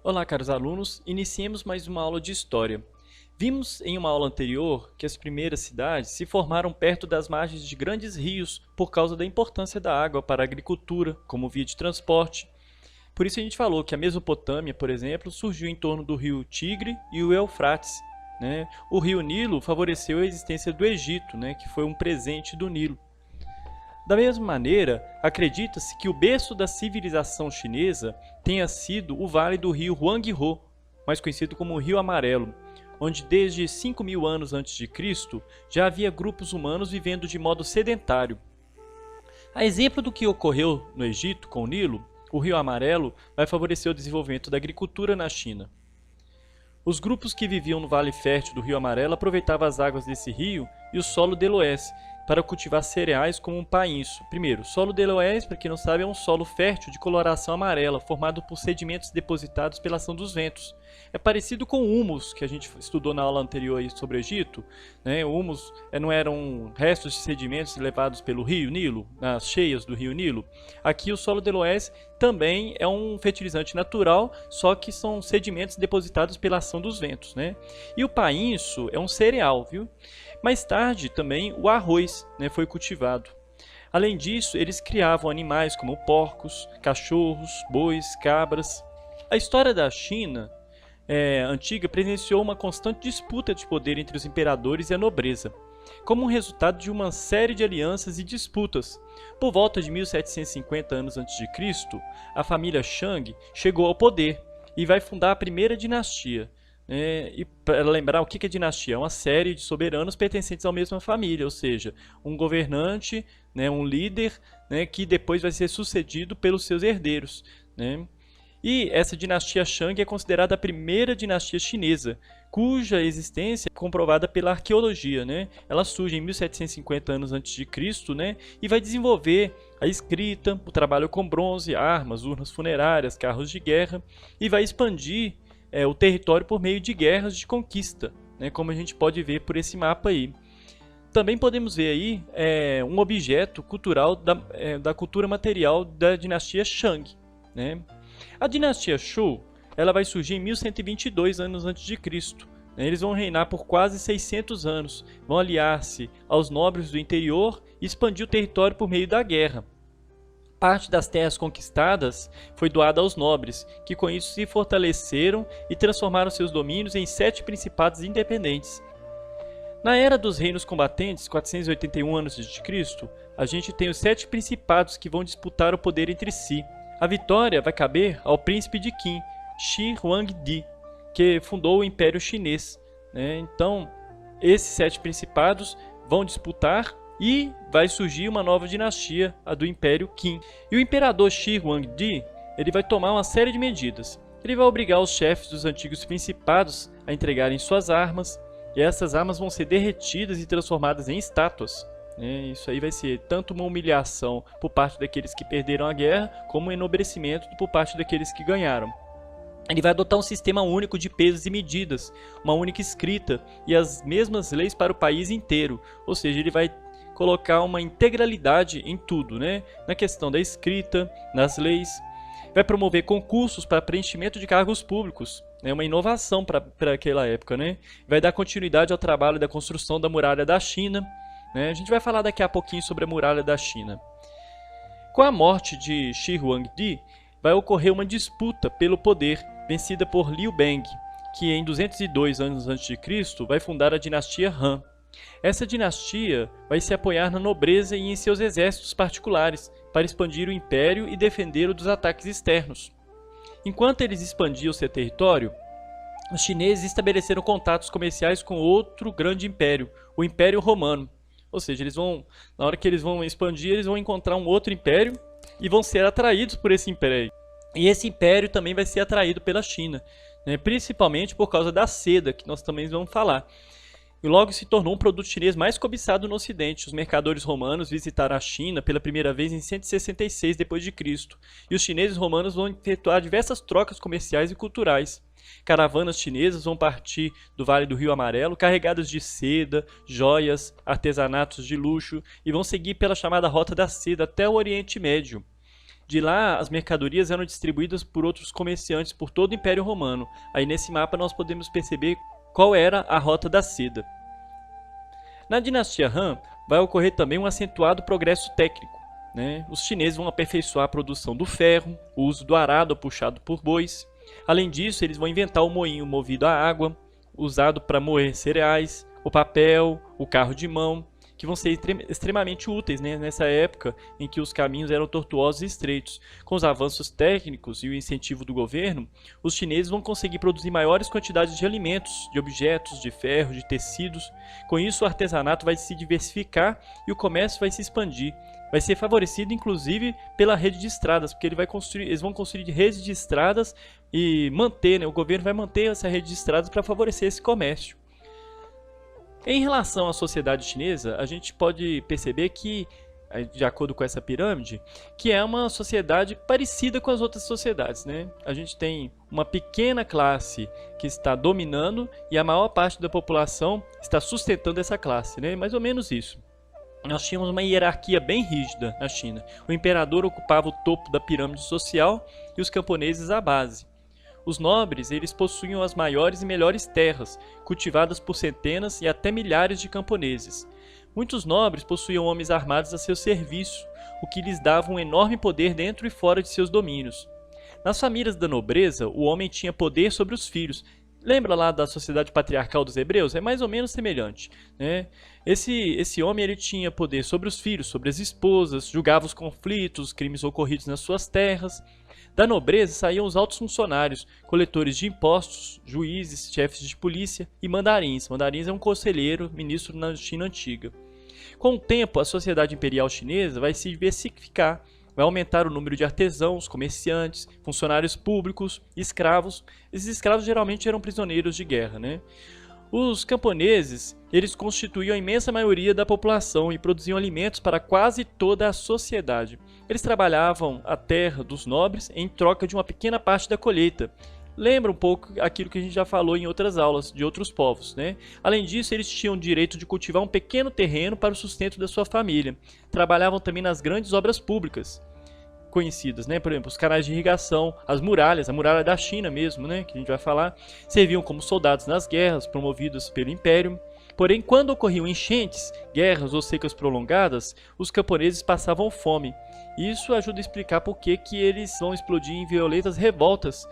Olá, caros alunos, iniciemos mais uma aula de História. Vimos em uma aula anterior que as primeiras cidades se formaram perto das margens de grandes rios por causa da importância da água para a agricultura, como via de transporte. Por isso a gente falou que a Mesopotâmia, por exemplo, surgiu em torno do rio Tigre e o Eufrates, né? O rio Nilo favoreceu a existência do Egito, né? Que foi um presente do Nilo. Da mesma maneira, acredita-se que o berço da civilização chinesa tenha sido o vale do rio Huanghe, mais conhecido como o Rio Amarelo, onde desde 5.000 anos antes de Cristo já havia grupos humanos vivendo de modo sedentário. A exemplo do que ocorreu no Egito com o Nilo, o Rio Amarelo vai favorecer o desenvolvimento da agricultura na China. Os grupos que viviam no vale fértil do Rio Amarelo aproveitavam as águas desse rio e o solo deloés para cultivar cereais como um painço. Primeiro, solo deloés, para quem não sabe, é um solo fértil de coloração amarela, formado por sedimentos depositados pela ação dos ventos. É parecido com o humus, que a gente estudou na aula anterior aí sobre o Egito, né? O humus não eram restos de sedimentos levados pelo rio Nilo, nas cheias do rio Nilo. Aqui o solo deloés também é um fertilizante natural, só que são sedimentos depositados pela ação dos ventos, né? E o painço é um cereal, viu? Mais tarde, também, o arroz, né, foi cultivado. Além disso, eles criavam animais como porcos, cachorros, bois, cabras. A história da China antiga presenciou uma constante disputa de poder entre os imperadores e a nobreza, como um resultado de uma série de alianças e disputas. Por volta de 1750 anos antes de Cristo, a família Shang chegou ao poder e vai fundar a primeira dinastia. E para lembrar, o que é dinastia? É uma série de soberanos pertencentes à mesma família, ou seja, um governante, né, um líder, né, que depois vai ser sucedido pelos seus herdeiros, né? E essa dinastia Shang é considerada a primeira dinastia chinesa, cuja existência é comprovada pela arqueologia, né? Ela surge em 1750 anos antes de Cristo, né, e vai desenvolver a escrita, o trabalho com bronze, armas, urnas funerárias, carros de guerra, e vai expandir o território por meio de guerras de conquista, né, como a gente pode ver por esse mapa aí. Também podemos ver aí um objeto cultural da cultura material da dinastia Shang, né? A dinastia Zhou, ela vai surgir em 1122 anos antes de Cristo. Eles vão reinar por quase 600 anos, vão aliar-se aos nobres do interior e expandir o território por meio da guerra. Parte das terras conquistadas foi doada aos nobres, que com isso se fortaleceram e transformaram seus domínios em 7 principados independentes. Na Era dos Reinos Combatentes, 481 a.C., a gente tem os 7 principados que vão disputar o poder entre si. A vitória vai caber ao príncipe de Qin, Shi Huangdi, que fundou o Império Chinês, né? Então, esses 7 principados vão disputar e vai surgir uma nova dinastia, a do Império Qin. E o imperador Shi Huangdi, ele vai tomar uma série de medidas. Ele vai obrigar os chefes dos antigos principados a entregarem suas armas, e essas armas vão ser derretidas e transformadas em estátuas. Isso aí vai ser tanto uma humilhação por parte daqueles que perderam a guerra, como um enobrecimento por parte daqueles que ganharam. Ele vai adotar um sistema único de pesos e medidas, uma única escrita e as mesmas leis para o país inteiro. Ou seja, ele vai colocar uma integralidade em tudo, né? Na questão da escrita, nas leis. Vai promover concursos para preenchimento de cargos públicos. É uma inovação para aquela época, né? Vai dar continuidade ao trabalho da construção da muralha da China, né? A gente vai falar daqui a pouquinho sobre a muralha da China. Com a morte de Shi Huangdi, vai ocorrer uma disputa pelo poder, vencida por Liu Beng, que em 202 anos antes de Cristo vai fundar a dinastia Han. Essa dinastia vai se apoiar na nobreza e em seus exércitos particulares para expandir o império e defendê-lo dos ataques externos. Enquanto eles expandiam seu território, os chineses estabeleceram contatos comerciais com outro grande império, o Império Romano. Ou seja, na hora que eles vão expandir, eles vão encontrar um outro império e vão ser atraídos por esse império. E esse império também vai ser atraído pela China, né? Principalmente por causa da seda, que nós também vamos falar. E logo se tornou um produto chinês mais cobiçado no Ocidente. Os mercadores romanos visitaram a China pela primeira vez em 166 d.C. E os chineses romanos vão efetuar diversas trocas comerciais e culturais. Caravanas chinesas vão partir do Vale do Rio Amarelo carregadas de seda, joias, artesanatos de luxo e vão seguir pela chamada Rota da Seda até o Oriente Médio. De lá, as mercadorias eram distribuídas por outros comerciantes por todo o Império Romano. Aí nesse mapa nós podemos perceber qual era a rota da seda. Na dinastia Han, vai ocorrer também um acentuado progresso técnico, né? Os chineses vão aperfeiçoar a produção do ferro, o uso do arado puxado por bois. Além disso, eles vão inventar o moinho movido a água, usado para moer cereais, o papel, o carro de mão, que vão ser extremamente úteis, né, nessa época em que os caminhos eram tortuosos e estreitos. Com os avanços técnicos e o incentivo do governo, os chineses vão conseguir produzir maiores quantidades de alimentos, de objetos, de ferro, de tecidos. Com isso, o artesanato vai se diversificar e o comércio vai se expandir. Vai ser favorecido, inclusive, pela rede de estradas, porque eles vão construir redes de estradas e manter, né, o governo vai manter essa rede de estradas para favorecer esse comércio. Em relação à sociedade chinesa, a gente pode perceber que, de acordo com essa pirâmide, que é uma sociedade parecida com as outras sociedades, né? A gente tem uma pequena classe que está dominando e a maior parte da população está sustentando essa classe, né? Mais ou menos isso. Nós tínhamos uma hierarquia bem rígida na China. O imperador ocupava o topo da pirâmide social e os camponeses a base. Os nobres, eles possuíam as maiores e melhores terras, cultivadas por centenas e até milhares de camponeses. Muitos nobres possuíam homens armados a seu serviço, o que lhes dava um enorme poder dentro e fora de seus domínios. Nas famílias da nobreza, o homem tinha poder sobre os filhos. Lembra lá da sociedade patriarcal dos hebreus? É mais ou menos semelhante, né? Esse homem ele tinha poder sobre os filhos, sobre as esposas, julgava os conflitos, os crimes ocorridos nas suas terras. Da nobreza saíam os altos funcionários, coletores de impostos, juízes, chefes de polícia e mandarins. Mandarins é um conselheiro, ministro na China antiga. Com o tempo, a sociedade imperial chinesa vai se diversificar, vai aumentar o número de artesãos, comerciantes, funcionários públicos, escravos. Esses escravos geralmente eram prisioneiros de guerra, né? Os camponeses, eles constituíam a imensa maioria da população e produziam alimentos para quase toda a sociedade. Eles trabalhavam a terra dos nobres em troca de uma pequena parte da colheita. Lembra um pouco aquilo que a gente já falou em outras aulas de outros povos, né? Além disso, eles tinham o direito de cultivar um pequeno terreno para o sustento da sua família. Trabalhavam também nas grandes obras públicas conhecidas, né? Por exemplo, os canais de irrigação, as muralhas, a muralha da China mesmo, né? Que a gente vai falar, serviam como soldados nas guerras promovidos pelo Império. Porém, quando ocorriam enchentes, guerras ou secas prolongadas, os camponeses passavam fome. Isso ajuda a explicar por que eles vão explodir em violentas revoltas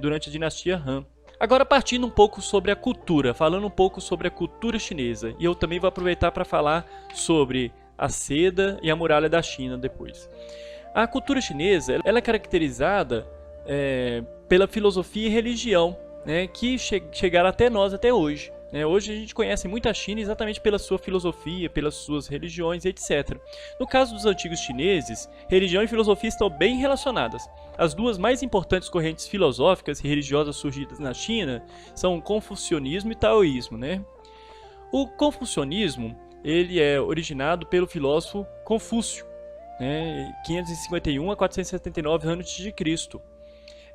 durante a dinastia Han. Agora partindo um pouco sobre a cultura, falando um pouco sobre a cultura chinesa. E eu também vou aproveitar para falar sobre a seda e a muralha da China depois. A cultura chinesa ela é caracterizada pela filosofia e religião, né, que chegaram até nós até hoje. Hoje a gente conhece muito a China exatamente pela sua filosofia, pelas suas religiões, etc. No caso dos antigos chineses, religião e filosofia estão bem relacionadas. As duas mais importantes correntes filosóficas e religiosas surgidas na China são o confucionismo e o taoísmo, né? O confucionismo ele é originado pelo filósofo Confúcio, 551 a 479 a.C.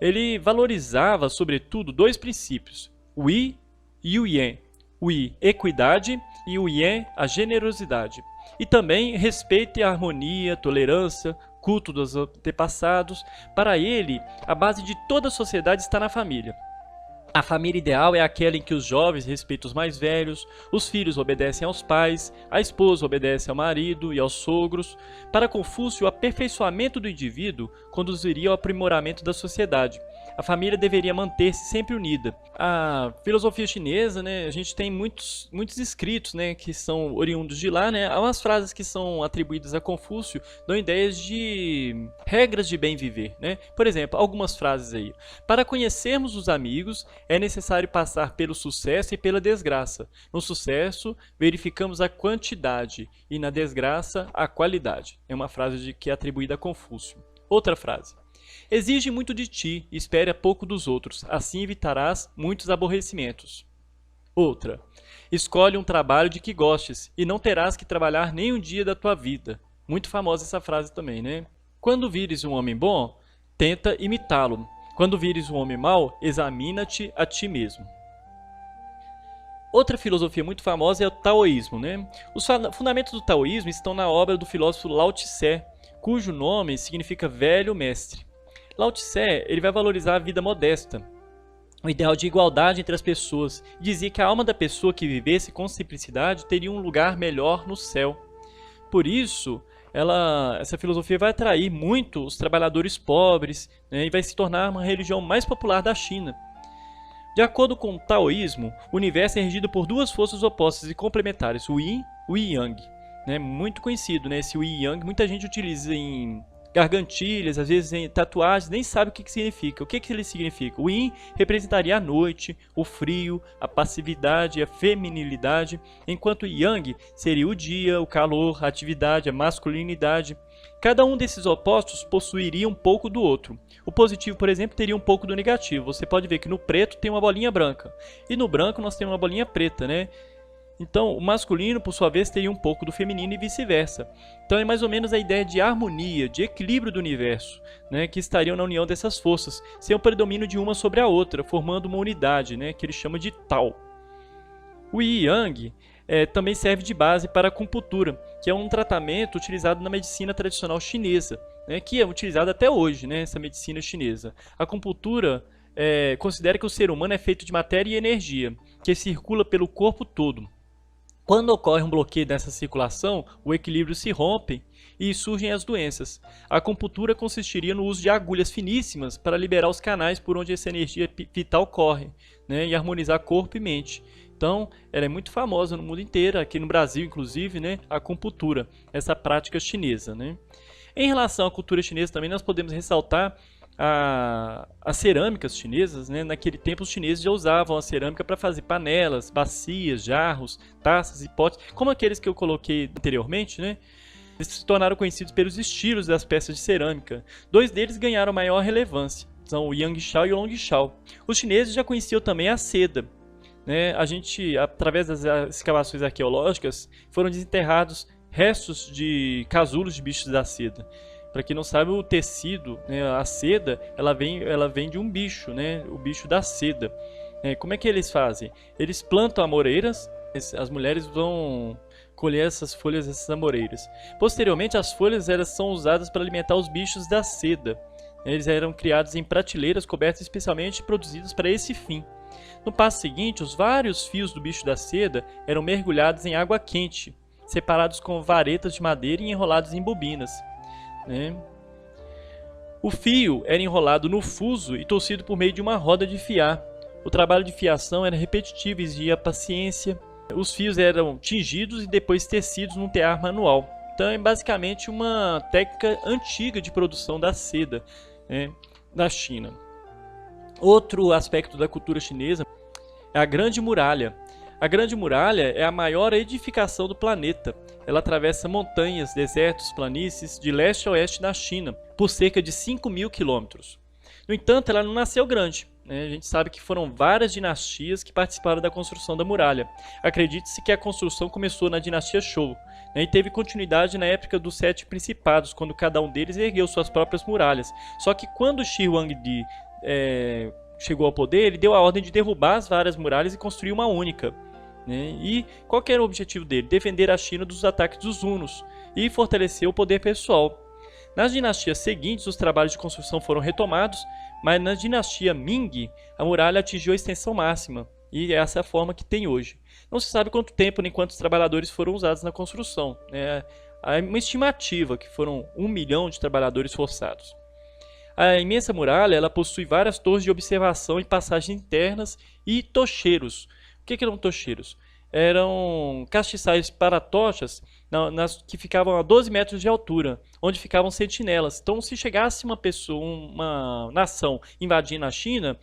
Ele valorizava, sobretudo, dois princípios, o Yi e o Yan. O Yi, equidade, e o Yan, a generosidade. E também respeito e harmonia, tolerância, culto dos antepassados. Para ele, a base de toda a sociedade está na família. A família ideal é aquela em que os jovens respeitam os mais velhos, os filhos obedecem aos pais, a esposa obedece ao marido e aos sogros. Para Confúcio, o aperfeiçoamento do indivíduo conduziria ao aprimoramento da sociedade. A família deveria manter-se sempre unida. A filosofia chinesa, né, a gente tem muitos escritos, né, que são oriundos de lá, né. Há umas frases que são atribuídas a Confúcio, dão ideias de regras de bem viver, né. Por exemplo, algumas frases aí. Para conhecermos os amigos, é necessário passar pelo sucesso e pela desgraça. No sucesso, verificamos a quantidade e na desgraça, a qualidade. É uma frase que é atribuída a Confúcio. Outra frase. Exige muito de ti e espere pouco dos outros, assim evitarás muitos aborrecimentos. Outra. Escolhe um trabalho de que gostes e não terás que trabalhar nem um dia da tua vida. Muito famosa essa frase também, né? Quando vires um homem bom, tenta imitá-lo. Quando vires um homem mau, examina-te a ti mesmo. Outra filosofia muito famosa é o taoísmo, né? Os fundamentos do taoísmo estão na obra do filósofo Lao Tse, cujo nome significa velho mestre. Lao Tse, ele vai valorizar a vida modesta, o ideal de igualdade entre as pessoas, e dizia que a alma da pessoa que vivesse com simplicidade teria um lugar melhor no céu. Por isso, essa filosofia vai atrair muito os trabalhadores pobres, né, e vai se tornar uma religião mais popular da China. De acordo com o taoísmo, o universo é regido por duas forças opostas e complementares, o Yin e o Yang. Né, muito conhecido, né, esse Yin e Yang, muita gente utiliza em gargantilhas, às vezes em tatuagens, nem sabe o que significa. O que ele significa? O Yin representaria a noite, o frio, a passividade, a feminilidade, enquanto o Yang seria o dia, o calor, a atividade, a masculinidade. Cada um desses opostos possuiria um pouco do outro. O positivo, por exemplo, teria um pouco do negativo. Você pode ver que no preto tem uma bolinha branca, e no branco nós temos uma bolinha preta, né? Então, o masculino, por sua vez, teria um pouco do feminino e vice-versa. Então, é mais ou menos a ideia de harmonia, de equilíbrio do universo, né, que estariam na união dessas forças, sem o predomínio de uma sobre a outra, formando uma unidade, né, que ele chama de Tao. O Yin Yang também serve de base para a acupuntura, que é um tratamento utilizado na medicina tradicional chinesa, né, que é utilizado até hoje, né, essa medicina chinesa. A acupuntura considera que o ser humano é feito de matéria e energia, que circula pelo corpo todo. Quando ocorre um bloqueio dessa circulação, o equilíbrio se rompe e surgem as doenças. A acupuntura consistiria no uso de agulhas finíssimas para liberar os canais por onde essa energia vital corre, né, e harmonizar corpo e mente. Então, ela é muito famosa no mundo inteiro, aqui no Brasil inclusive, né, a acupuntura, essa prática chinesa. Né. Em relação à cultura chinesa também nós podemos ressaltar as cerâmicas chinesas, né? Naquele tempo os chineses já usavam a cerâmica para fazer panelas, bacias, jarros, taças e potes, como aqueles que eu coloquei anteriormente, né? Eles se tornaram conhecidos pelos estilos das peças de cerâmica. Dois deles ganharam maior relevância, são o Yangshao e o Longshao. Os chineses já conheciam também a seda, né? A gente, através das escavações arqueológicas, foram desenterrados restos de casulos de bichos da seda. Para quem não sabe, o tecido, né, a seda, ela vem de um bicho, né, o bicho da seda. Como é que eles fazem? Eles plantam amoreiras, as mulheres vão colher essas folhas dessas amoreiras. Posteriormente, as folhas são usadas para alimentar os bichos da seda. Eles eram criados em prateleiras cobertas especialmente produzidas para esse fim. No passo seguinte, os vários fios do bicho da seda eram mergulhados em água quente, separados com varetas de madeira e enrolados em bobinas. O fio era enrolado no fuso e torcido por meio de uma roda de fiar. O trabalho de fiação era repetitivo e exigia paciência. Os fios eram tingidos e depois tecidos num tear manual. Então é basicamente uma técnica antiga de produção da seda, né, da China. Outro aspecto da cultura chinesa é a Grande Muralha. A Grande Muralha é a maior edificação do planeta. Ela atravessa montanhas, desertos, planícies, de leste a oeste na China, por cerca de 5.000 quilômetros. No entanto, ela não nasceu grande. A gente sabe que foram várias dinastias que participaram da construção da muralha. Acredite-se que a construção começou na dinastia Zhou, e teve continuidade na época dos 7 principados, quando cada um deles ergueu suas próprias muralhas. Só que quando Shi Huangdi chegou ao poder, ele deu a ordem de derrubar as várias muralhas e construir uma única. E qual que era o objetivo dele? Defender a China dos ataques dos hunos e fortalecer o poder pessoal. Nas dinastias seguintes, os trabalhos de construção foram retomados, mas na dinastia Ming, a muralha atingiu a extensão máxima, e essa é a forma que tem hoje. Não se sabe quanto tempo nem quantos trabalhadores foram usados na construção. Há uma estimativa que foram 1 milhão de trabalhadores forçados. A imensa muralha ela possui várias torres de observação e passagens internas e tocheiros. O que eram tocheiros? Eram castiçais para tochas que ficavam a 12 metros de altura, onde ficavam sentinelas. Então, se chegasse uma nação invadindo a China,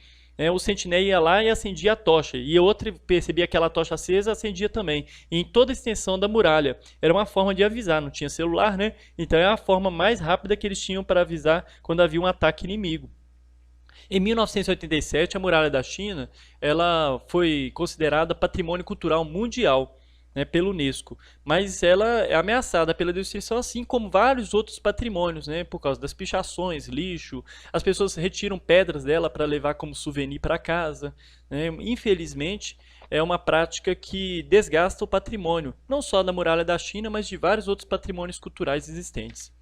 o sentinela ia lá e acendia a tocha. E outro percebia aquela tocha acesa, acendia também. E em toda a extensão da muralha. Era uma forma de avisar, não tinha celular, né? Então, é a forma mais rápida que eles tinham para avisar quando havia um ataque inimigo. Em 1987, a muralha da China ela foi considerada patrimônio cultural mundial, né, pela Unesco, mas ela é ameaçada pela destruição, assim como vários outros patrimônios, né, por causa das pichações, lixo. As pessoas retiram pedras dela para levar como souvenir para casa. Né. Infelizmente, é uma prática que desgasta o patrimônio, não só da muralha da China, mas de vários outros patrimônios culturais existentes.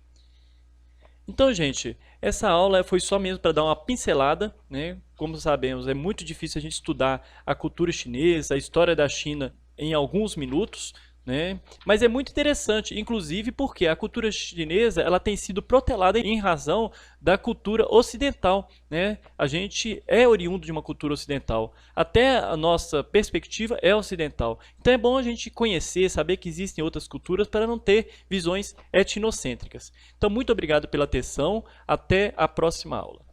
Então, gente, essa aula foi só mesmo para dar uma pincelada, né? Como sabemos, é muito difícil a gente estudar a cultura chinesa, a história da China em alguns minutos, né? Mas é muito interessante, inclusive porque a cultura chinesa ela tem sido protelada em razão da cultura ocidental, né? A gente é oriundo de uma cultura ocidental, até a nossa perspectiva é ocidental. Então é bom a gente conhecer, saber que existem outras culturas para não ter visões etnocêntricas. Então muito obrigado pela atenção, até a próxima aula.